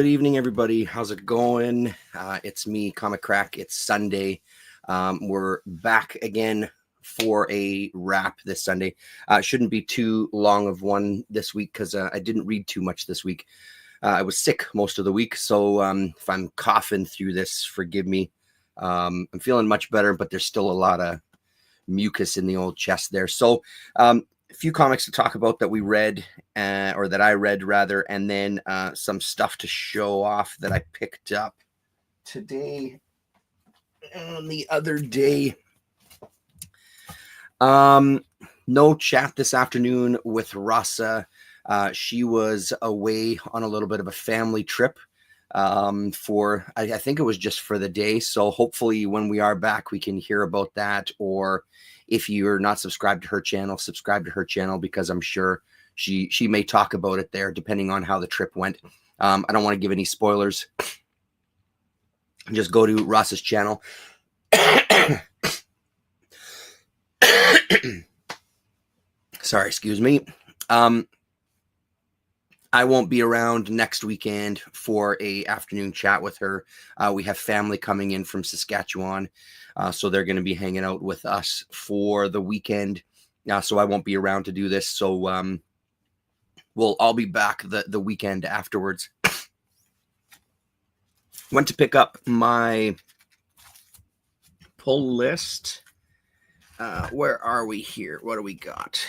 Good evening, everybody. How's it going? It's me, Comic Crack. It's Sunday. We're back again for a wrap this Sunday. Shouldn't be too long of one this week because I didn't read too much this week. I was sick most of the week, so if I'm coughing through this, forgive me. I'm feeling much better, but there's still a lot of mucus in the old chest there. So a few comics to talk about that we read, or that I read rather, and then some stuff to show off that I picked up today and the other day. No chat this afternoon with Rasa. She was away on a little bit of a family trip for, I think it was just for the day. So hopefully when we are back, we can hear about that. Or if you're not subscribed to her channel, subscribe to her channel, because I'm sure she may talk about it there, depending on how the trip went. I don't want to give any spoilers. Just go to Ross's channel. Sorry, excuse me. I won't be around next weekend for a afternoon chat with her. We have family coming in from Saskatchewan, so they're going to be hanging out with us for the weekend. So I won't be around to do this. So I'll be back the weekend afterwards. Went to pick up my pull list. Where are we here? What do we got?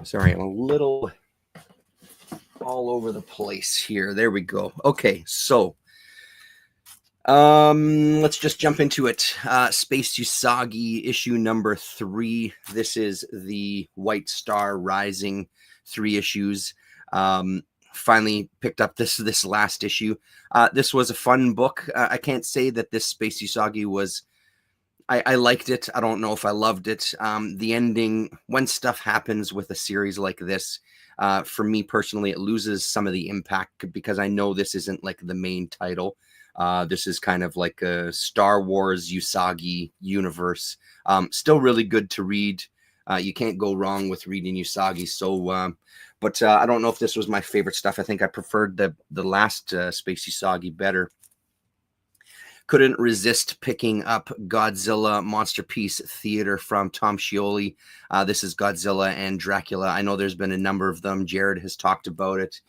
Sorry, I'm a little all over the place here. There we go. Okay, so let's just jump into it. Space Usagi issue number 3. This is the White Star Rising 3 issues. Finally picked up this last issue. This was a fun book. I can't say that this Space Usagi was, I liked it. I don't know if I loved it. The ending, when stuff happens with a series like this, for me personally, it loses some of the impact, because I know this isn't like the main title. This is kind of like a Star Wars Usagi universe. Still really good to read. You can't go wrong with reading Usagi. So, but I don't know if this was my favorite stuff. I think I preferred the last Space Usagi better. Couldn't resist picking up Godzilla Monster Piece Theater from Tom Scioli. This is Godzilla and Dracula. I know there's been a number of them. Jared has talked about it,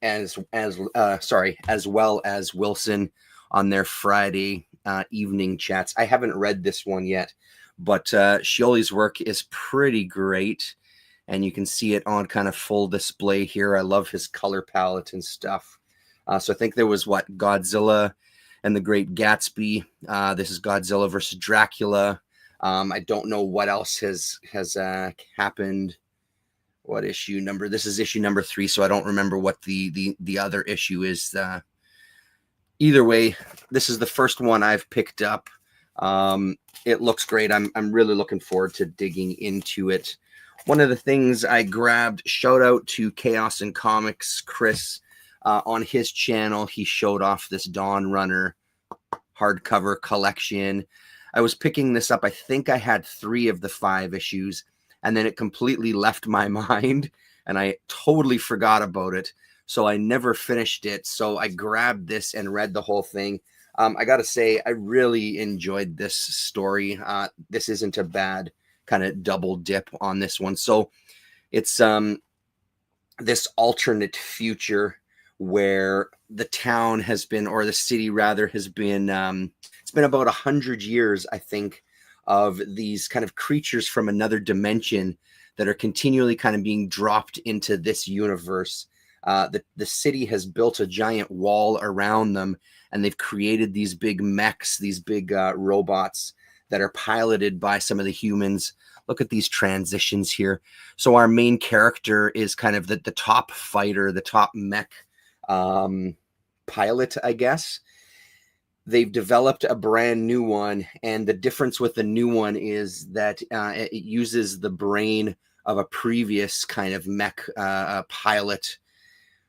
as well as Wilson on their Friday evening chats. I haven't read this one yet, but Scioli's work is pretty great, and you can see it on kind of full display here. I love his color palette and stuff. So I think there was Godzilla and the Great Gatsby. This is Godzilla versus Dracula. I don't know what else has happened. What issue number? This is issue number 3, so I don't remember what the other issue is. Either way, this is the first one I've picked up. It looks great. I'm really looking forward to digging into it. One of the things I grabbed, shout out to Chaos and Comics, Chris. On his channel, he showed off this Dawn Runner hardcover collection. I was picking this up. I think I had 3 of the 5 issues, and then it completely left my mind, and I totally forgot about it. So I never finished it. So I grabbed this and read the whole thing. I got to say, I really enjoyed this story. This isn't a bad kind of double dip on this one. So it's this alternate future where the town has been, or the city rather, has been, it's been about 100 years, I think, of these kind of creatures from another dimension that are continually kind of being dropped into this universe. The city has built a giant wall around them, and they've created these big mechs, these big robots that are piloted by some of the humans. Look at these transitions here. So our main character is kind of the top fighter, the top mech pilot, I guess. They've developed a brand new one, and the difference with the new one is that it uses the brain of a previous kind of mech pilot.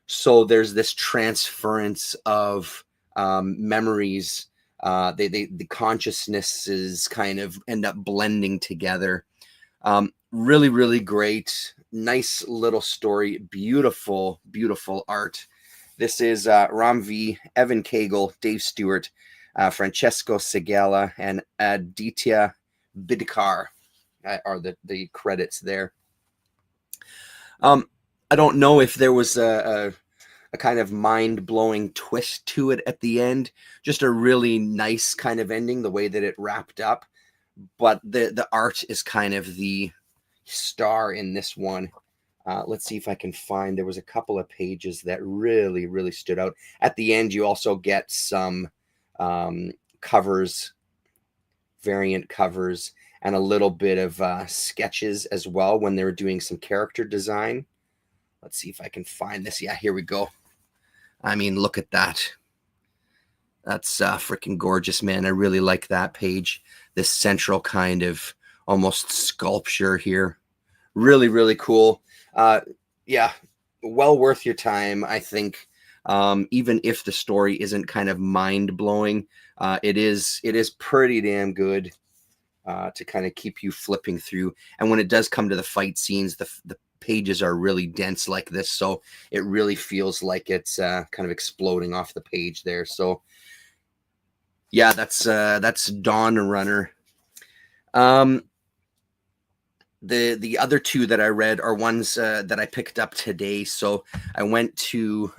So there's this transference of memories. The consciousnesses kind of end up blending together. Really, really great. Nice little story. Beautiful, beautiful art. This is Ram V, Evan Cagle, Dave Stewart, Francesco Segala, and Aditya Bidkar are the credits there. I don't know if there was a kind of mind-blowing twist to it at the end. Just a really nice kind of ending, the way that it wrapped up. But the art is kind of the star in this one. Let's see if I can find, there was a couple of pages that really, really stood out. At the end, you also get some covers, variant covers, and a little bit of sketches as well when they were doing some character design. Let's see if I can find this. Yeah, here we go. I mean, look at that. That's freaking gorgeous, man. I really like that page. This central kind of almost sculpture here. Really, really cool. Yeah, well worth your time, I think. Even if the story isn't kind of mind-blowing, it is pretty damn good to kind of keep you flipping through. And when it does come to the fight scenes, the pages are really dense like this, so it really feels like it's kind of exploding off the page there. So yeah, that's Dawn Runner. The other two that I read are ones that I picked up today. So I went to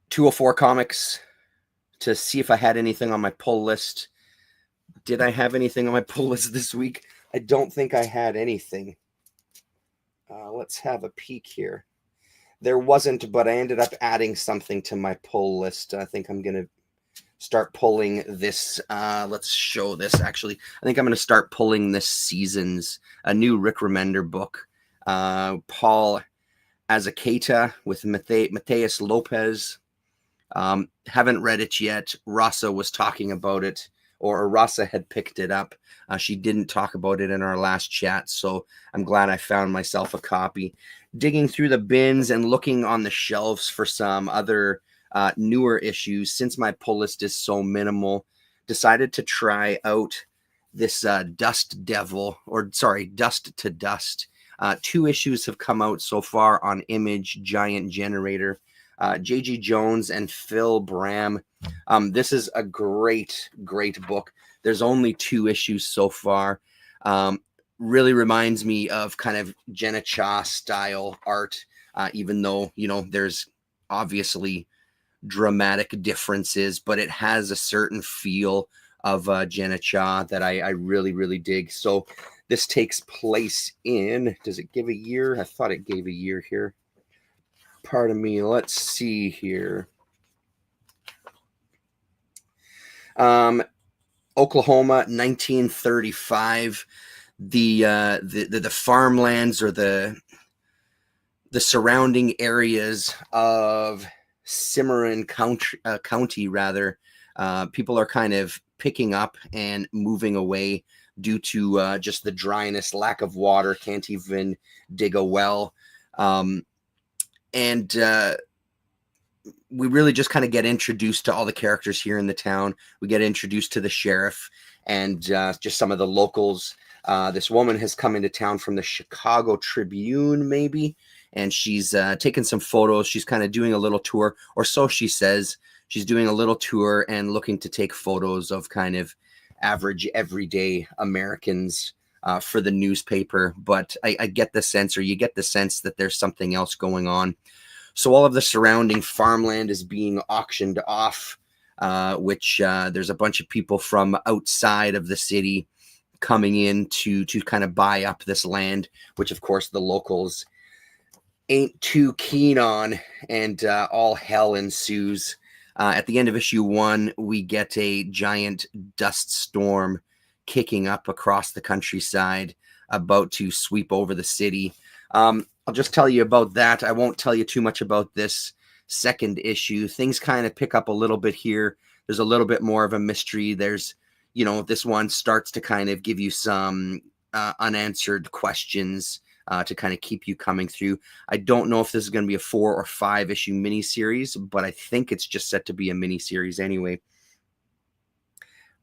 204 Comics to see if I had anything on my pull list. Did I have anything on my pull list this week? I don't think I had anything. Let's have a peek here. There wasn't, but I ended up adding something to my pull list. I think I'm going to start pulling this. Let's show this, actually. I think I'm going to start pulling this season's a new Rick Remender book. Paul Azaceta with Mateus Lopez. Haven't read it yet. Rasa was talking about it, or Rasa had picked it up. She didn't talk about it in our last chat, so I'm glad I found myself a copy. Digging through the bins and looking on the shelves for some other newer issues, since my pull list is so minimal, decided to try out this Dust to Dust. 2 issues have come out so far on Image Giant Generator. J.G. Jones and Phil Bram. This is a great book. There's only 2 issues so far. Really reminds me of kind of Jenna Cha style art, even though, there's obviously dramatic differences, but it has a certain feel of Jenna Cha that I really, really dig. So this takes place in, does it give a year? I thought it gave a year here. Pardon me. Let's see here. Oklahoma, 1935. The farmlands, or the surrounding areas of Cimarron County, rather, people are kind of picking up and moving away due to just the dryness, lack of water, can't even dig a well. And we really just kind of get introduced to all the characters here in the town. We get introduced to the sheriff and just some of the locals. This woman has come into town from the Chicago Tribune, maybe, and she's taking some photos. She's kind of doing a little tour, or so she says. She's doing a little tour and looking to take photos of kind of average, everyday Americans for the newspaper. But I get the sense, or you get the sense, that there's something else going on. So all of the surrounding farmland is being auctioned off, which there's a bunch of people from outside of the city coming in to kind of buy up this land, which of course the locals ain't too keen on, and all hell ensues. At the end of issue 1, we get a giant dust storm kicking up across the countryside, about to sweep over the city. I'll just tell you about that. I won't tell you too much about this second issue. Things kind of pick up a little bit here. There's a little bit more of a mystery. There's, this one starts to kind of give you some unanswered questions to kind of keep you coming through. I don't know if this is going to be a 4 or 5 issue miniseries, but I think it's just set to be a miniseries anyway.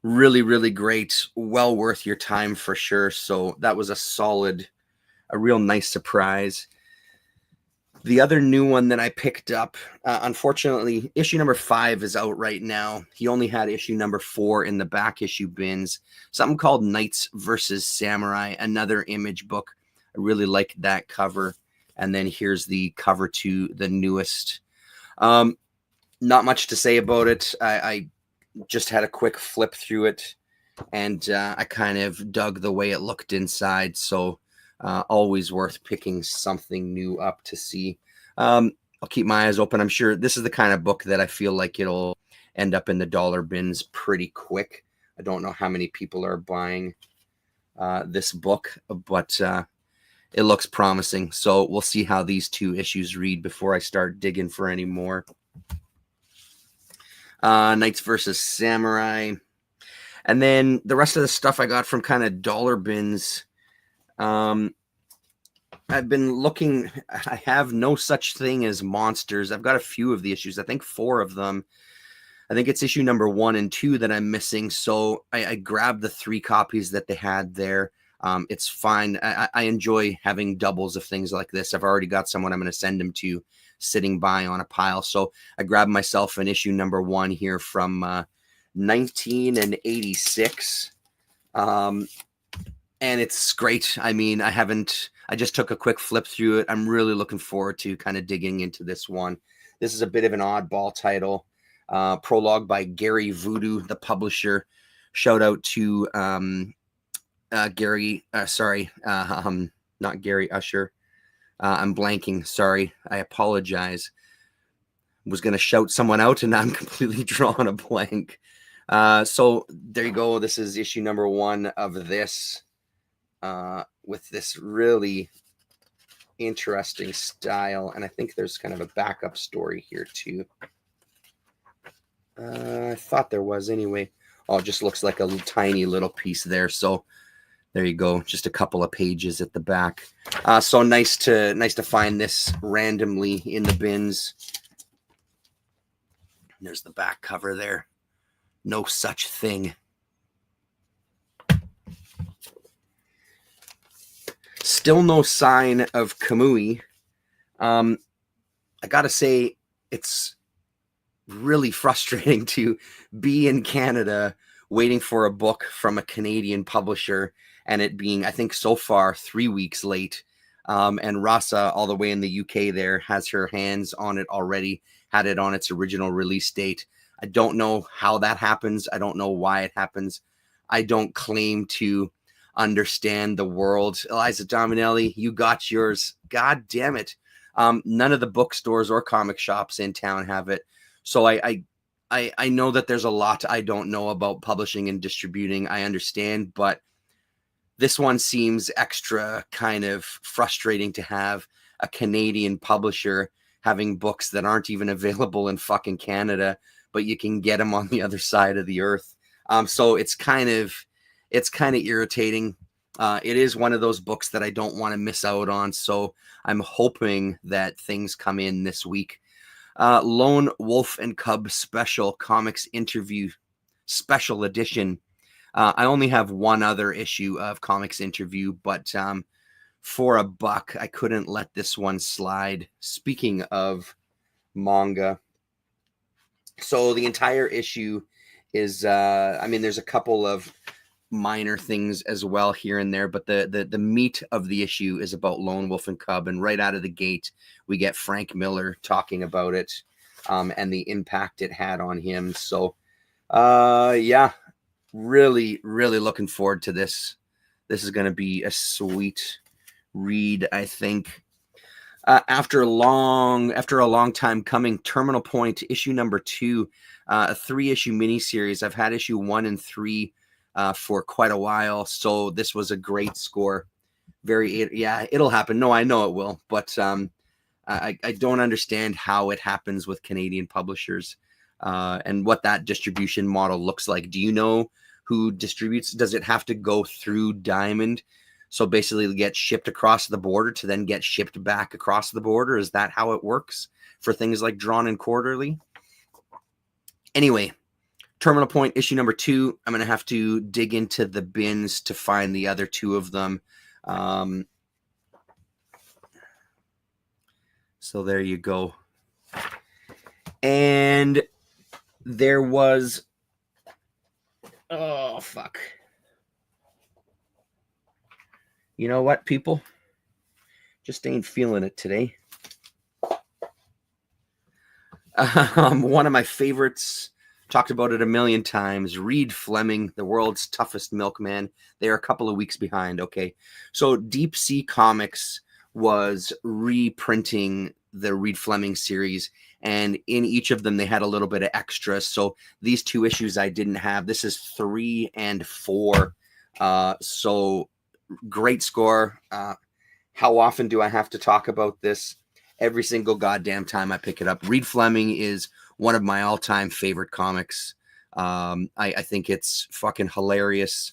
Really, really great. Well worth your time for sure. So that was a real nice surprise. The other new one that I picked up, unfortunately, issue number 5 is out right now. He only had issue number 4 in the back issue bins. Something called Knights versus Samurai, another Image book. I really like that cover. And then here's the cover to the newest. Not much to say about it. I just had a quick flip through it, and I kind of dug the way it looked inside. So always worth picking something new up to see. I'll keep my eyes open. I'm sure this is the kind of book that I feel like it'll end up in the dollar bins pretty quick. I don't know how many people are buying this book, but it looks promising. So we'll see how these 2 issues read before I start digging for any more. Knights versus Samurai. And then the rest of the stuff I got from kind of dollar bins. I've been looking. I have No Such Thing as Monsters. I've got a few of the issues. I think 4 of them. I think it's issue number 1 and 2 that I'm missing. So I grabbed the 3 copies that they had there. It's fine. I enjoy having doubles of things like this. I've already got someone I'm going to send them to sitting by on a pile. So I grabbed myself an issue number 1 here from 1986. And it's great. I mean, I just took a quick flip through it. I'm really looking forward to kind of digging into this one. This is a bit of an oddball title. Prologue by Gary Voodoo, the publisher. Shout out to Gary, not Gary Usher. I'm blanking. Sorry. I apologize. Was going to shout someone out and I'm completely drawing a blank. So there you go. This is issue number 1 of this. With this really interesting style, and I think there's kind of a backup story here too. I thought there was anyway. Oh, it just looks like a tiny little piece there. So there you go, just a couple of pages at the back. So nice to find this randomly in the bins. There's the back cover there. No Such Thing. Still no sign of Kamui. I gotta say, it's really frustrating to be in Canada waiting for a book from a Canadian publisher and it being, I think so far, 3 weeks late. And Rasa, all the way in the UK there, has her hands on it already, had it on its original release date. I don't know how that happens. I don't know why it happens. I don't claim to understand the world. Eliza Dominelli, you got yours. God damn it. None of the bookstores or comic shops in town have it. So I know that there's a lot I don't know about publishing and distributing. I understand, but this one seems extra kind of frustrating to have a Canadian publisher having books that aren't even available in fucking Canada, but you can get them on the other side of the earth. So it's kind of irritating. It is one of those books that I don't want to miss out on. So I'm hoping that things come in this week. Lone Wolf and Cub Special Comics Interview Special Edition. I only have one other issue of Comics Interview, but for $1, I couldn't let this one slide. Speaking of manga, so the entire issue is, there's a couple of minor things as well here and there, but the meat of the issue is about Lone Wolf and Cub, and right out of the gate we get Frank Miller talking about it and the impact it had on him. So really looking forward to this. This is going to be a sweet read, I think. After a long time coming, Terminal Point issue number 2, a 3-issue miniseries. I've had issue 1 and 3 for quite a while, so this was a great score. It'll happen. No, I know it will, but I don't understand how it happens with Canadian publishers and what that distribution model looks like. Do you know who distributes? Does it have to go through Diamond? So basically get shipped across the border to then get shipped back across the border? Is that how it works for things like Drawn and Quarterly? Anyway, Terminal Point issue number 2. I'm going to have to dig into the bins to find the other 2 of them. So there you go. And there was, oh, fuck. You know what, people? Just ain't feeling it today. One of my favorites, talked about it a million times, Reed Fleming, the world's toughest milkman. They're a couple of weeks behind. Okay. So Deep Sea Comics was reprinting the Reed Fleming series, and in each of them they had a little bit of extra. So these 2 issues I didn't have. This is 3 and 4. So great score. How often do I have to talk about this? Every single goddamn time I pick it up. Reed Fleming is one of my all-time favorite comics. I think it's fucking hilarious.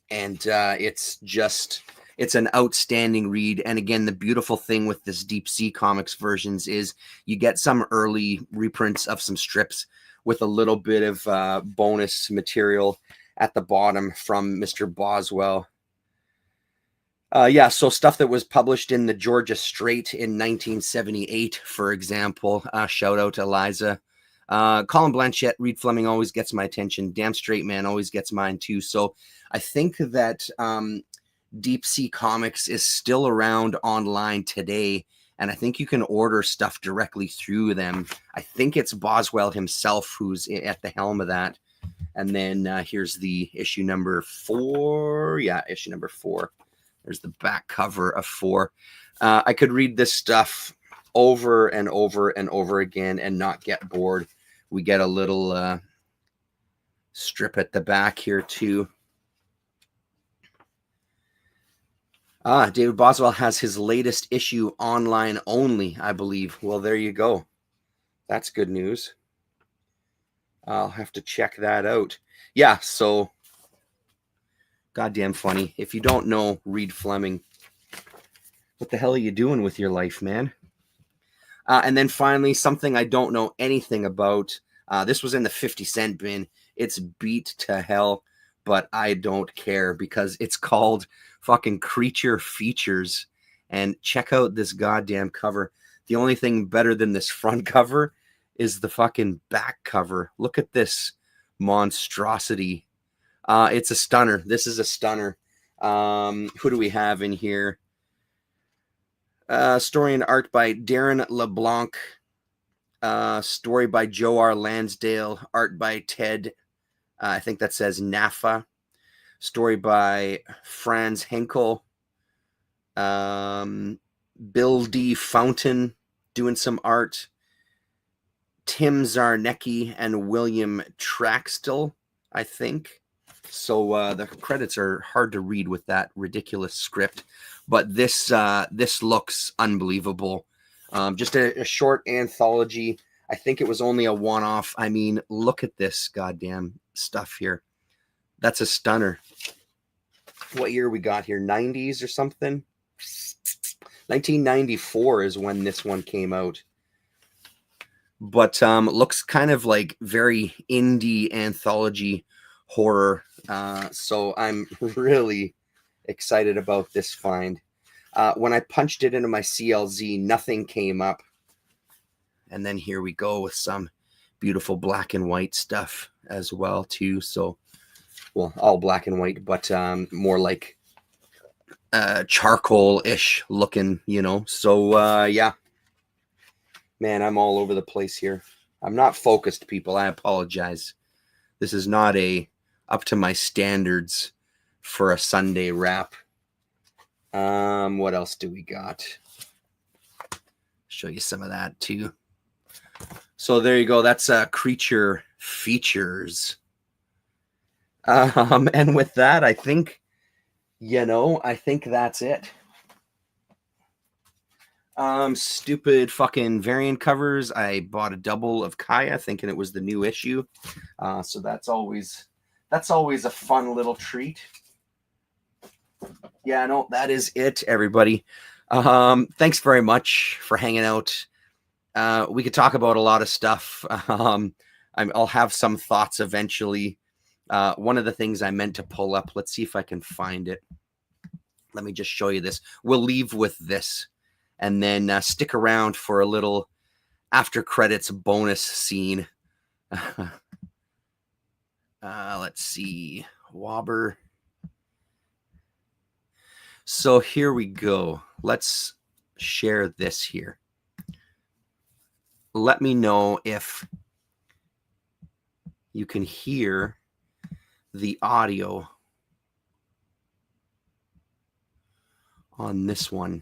And it's an outstanding read. And again, the beautiful thing with this Deep Sea Comics versions is you get some early reprints of some strips with a little bit of bonus material at the bottom from Mr. Boswell. So stuff that was published in the Georgia Straight in 1978, for example. Shout out to Eliza. Colin Blanchett, Reed Fleming always gets my attention. Damn Straight Man always gets mine too. So I think that Deep Sea Comics is still around online today, and I think you can order stuff directly through them. I think it's Boswell himself who's at the helm of that. And then here's the issue number 4. Yeah, issue number 4. There's the back cover of 4. I could read this stuff over and over and over again and not get bored. We get a little strip at the back here too. David Boswell has his latest issue online only, I believe. Well, there you go. That's good news. I'll have to check that out. Yeah, so goddamn funny. If you don't know Reed Fleming, what the hell are you doing with your life, man? And then finally, something I don't know anything about. This was in the 50-cent bin. It's beat to hell, but I don't care because it's called fucking Creature Features. And check out this goddamn cover. The only thing better than this front cover is the fucking back cover. Look at this monstrosity. It's a stunner. This is a stunner. Who do we have in here? Story and art by Darren LeBlanc. Story by Joe R. Lansdale. Art by Ted. I think that says NAFA. Story by Franz Henkel. Bill D. Fountain doing some art. Tim Zarnecki and William Traxtel, I think. So the credits are hard to read with that ridiculous script, but this looks unbelievable. Just a short anthology. I think it was only a one-off. I mean, look at this goddamn stuff here. That's a stunner. What year we got here? 90s or something? 1994 is when this one came out. But looks kind of like very indie anthology horror. So I'm really excited about this find. When I punched it into my CLZ, nothing came up. And then here we go with some beautiful black and white stuff as well too. So, well, all black and white, but more like charcoal-ish looking, you know. So yeah. Man, I'm all over the place here. I'm not focused, people. I apologize. This is not up to my standards for a Sunday wrap. What else do we got? Show you some of that too. So there you go. That's Creature Features. And with that, I think that's it. Stupid fucking variant covers. I bought a double of Kaya thinking it was the new issue. So that's always a fun little treat. Yeah, no, that is it, everybody. Thanks very much for hanging out. We could talk about a lot of stuff. I'll have some thoughts eventually. One of the things I meant to pull up, let's see if I can find it. Let me just show you this. We'll leave with this. and then stick around for a little after credits bonus scene. Let's see, Wobber. So here we go. Let's share this here. Let me know if you can hear the audio on this one.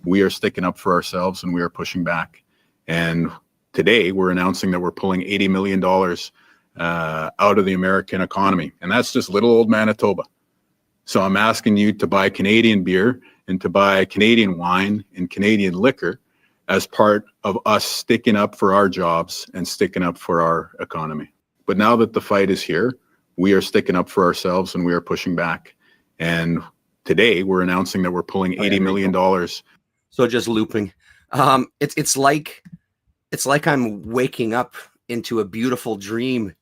We are sticking up for ourselves and we are pushing back. And today we're announcing that we're pulling $80 million out of the American economy. And that's just little old Manitoba. So I'm asking you to buy Canadian beer and to buy Canadian wine and Canadian liquor as part of us sticking up for our jobs and sticking up for our economy. But now that the fight is here, we are sticking up for ourselves and we are pushing back. And today we're announcing that we're pulling $80 million. So just looping. It's like I'm waking up into a beautiful dream.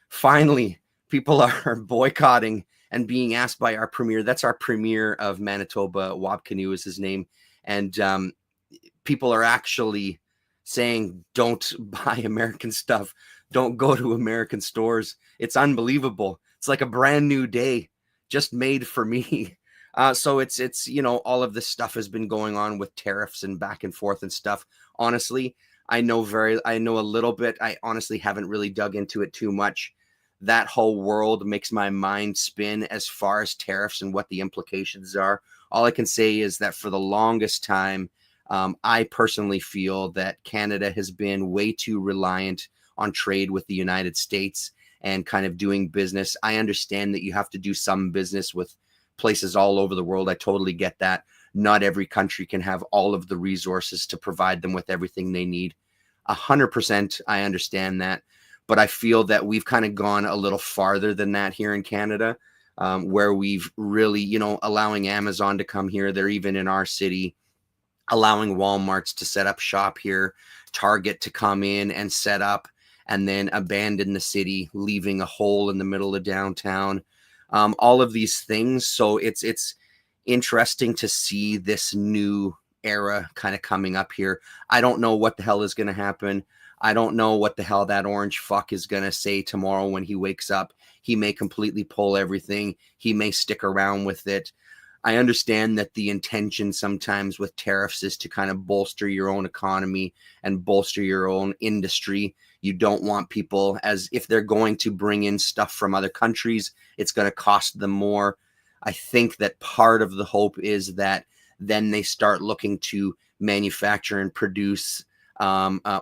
Finally, people are boycotting and being asked by our premier. That's our premier of Manitoba. Wab Kinew is his name. And people are actually saying, don't buy American stuff. Don't go to American stores. It's unbelievable. It's like a brand new day just made for me. So it's, you know, all of this stuff has been going on with tariffs and back and forth and stuff. Honestly, I know a little bit. I honestly haven't really dug into it too much. That whole world makes my mind spin as far as tariffs and what the implications are. All I can say is that for the longest time, I personally feel that Canada has been way too reliant on trade with the United States and kind of doing business. I understand that you have to do some business with places all over the world. I totally get that. Not every country can have all of the resources to provide them with everything they need. 100%, I understand that. But I feel that we've kind of gone a little farther than that here in Canada, where we've really, you know, allowing Amazon to come here. They're even in our city, allowing Walmarts to set up shop here, Target to come in and set up and then abandon the city, leaving a hole in the middle of downtown. All of these things. So it's interesting to see this new era kind of coming up here. I don't know what the hell is going to happen. I don't know what the hell that orange fuck is going to say tomorrow when he wakes up. He may completely pull everything. He may stick around with it. I understand that the intention sometimes with tariffs is to kind of bolster your own economy and bolster your own industry. You don't want people, as if they're going to bring in stuff from other countries, it's going to cost them more. I think that part of the hope is that then they start looking to manufacture and produce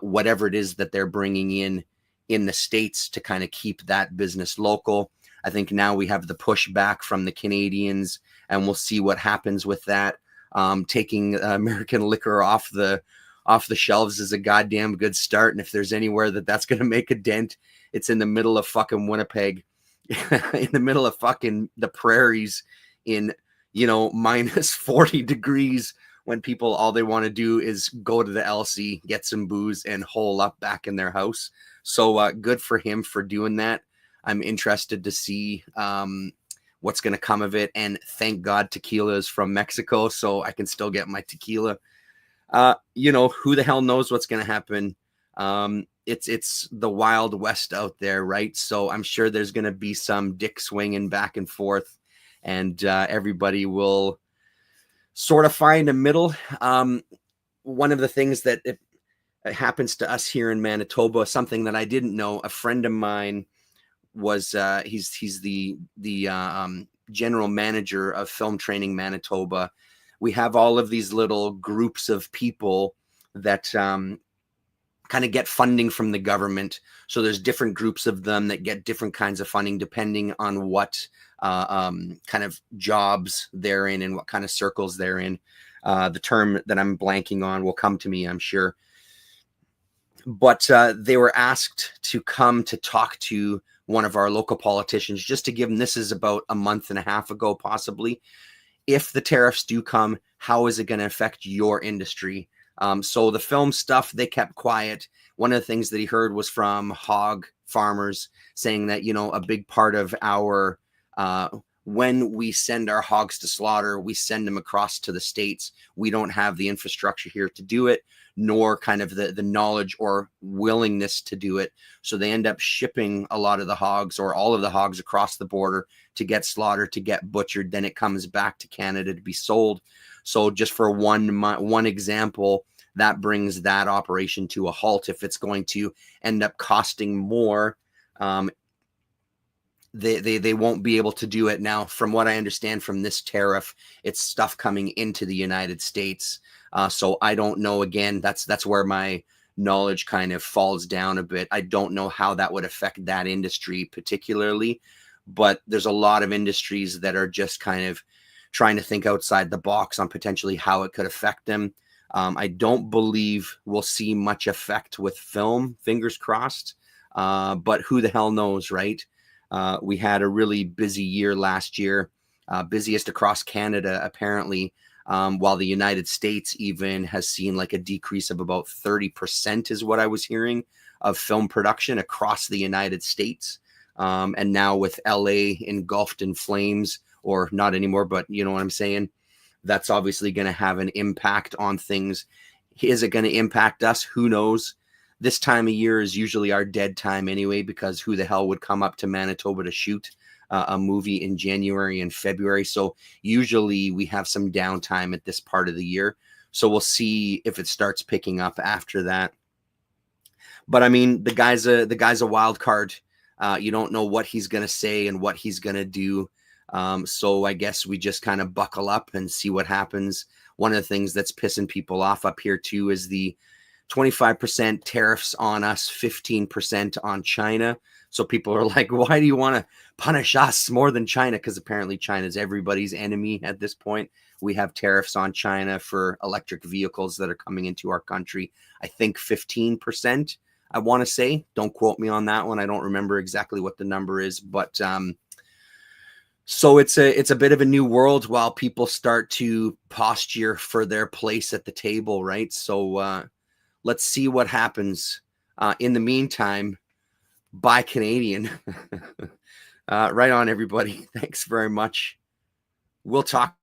whatever it is that they're bringing in the States to kind of keep that business local. I think now we have the pushback from the Canadians, and we'll see what happens with that. Taking American liquor off the shelves is a goddamn good start. And if there's anywhere that's going to make a dent, it's in the middle of fucking Winnipeg, in the middle of fucking the prairies in, you know, minus 40 degrees, when people, all they want to do is go to the LC, get some booze and hole up back in their house. So good for him for doing that. I'm interested to see what's going to come of it. And thank God tequila is from Mexico, so I can still get my tequila. You know, who the hell knows what's going to happen? It's the Wild West out there, right? So I'm sure there's going to be some dick swinging back and forth, and everybody will sort of find a middle. One of the things that it happens to us here in Manitoba, something that I didn't know, a friend of mine was he's the general manager of Film Training Manitoba. We have all of these little groups of people that kind of get funding from the government. So there's different groups of them that get different kinds of funding depending on what kind of jobs they're in and what kind of circles they're in. The term that I'm blanking on will come to me, I'm sure. But they were asked to come to talk to one of our local politicians, just to give them, this is about a month and a half ago, possibly. If the tariffs do come, how is it going to affect your industry? So the film stuff, they kept quiet. One of the things that he heard was from hog farmers saying that, you know, a big part of our when we send our hogs to slaughter, we send them across to the States. We don't have the infrastructure here to do it, nor kind of the knowledge or willingness to do it. So they end up shipping a lot of the hogs or all of the hogs across the border to get slaughtered, to get butchered. Then it comes back to Canada to be sold. So just for one example, that brings that operation to a halt. If it's going to end up costing more, they won't be able to do it. Now, from what I understand from this tariff, it's stuff coming into the United States. So I don't know. Again, that's where my knowledge kind of falls down a bit. I don't know how that would affect that industry particularly, but there's a lot of industries that are just kind of trying to think outside the box on potentially how it could affect them. I don't believe we'll see much effect with film, fingers crossed, but who the hell knows, right? We had a really busy year last year, busiest across Canada, apparently, while the United States even has seen like a decrease of about 30% is what I was hearing of film production across the United States. And now with LA engulfed in flames, or not anymore, but you know what I'm saying? That's obviously going to have an impact on things. Is it going to impact us? Who knows? This time of year is usually our dead time anyway, because who the hell would come up to Manitoba to shoot a movie in January and February? So usually we have some downtime at this part of the year. So we'll see if it starts picking up after that. But I mean, the guy's a wild card. You don't know what he's going to say and what he's going to do. So I guess we just kind of buckle up and see what happens. One of the things that's pissing people off up here too is the 25% tariffs on us, 15% on China. So people are like, why do you want to punish us more than China? Because apparently China is everybody's enemy at this point. We have tariffs on China for electric vehicles that are coming into our country. I think 15%, I want to say. Don't quote me on that one. I don't remember exactly what the number is, but so it's a bit of a new world while people start to posture for their place at the table, right? So let's see what happens. In the meantime, buy Canadian. Right on, everybody. Thanks very much. We'll talk.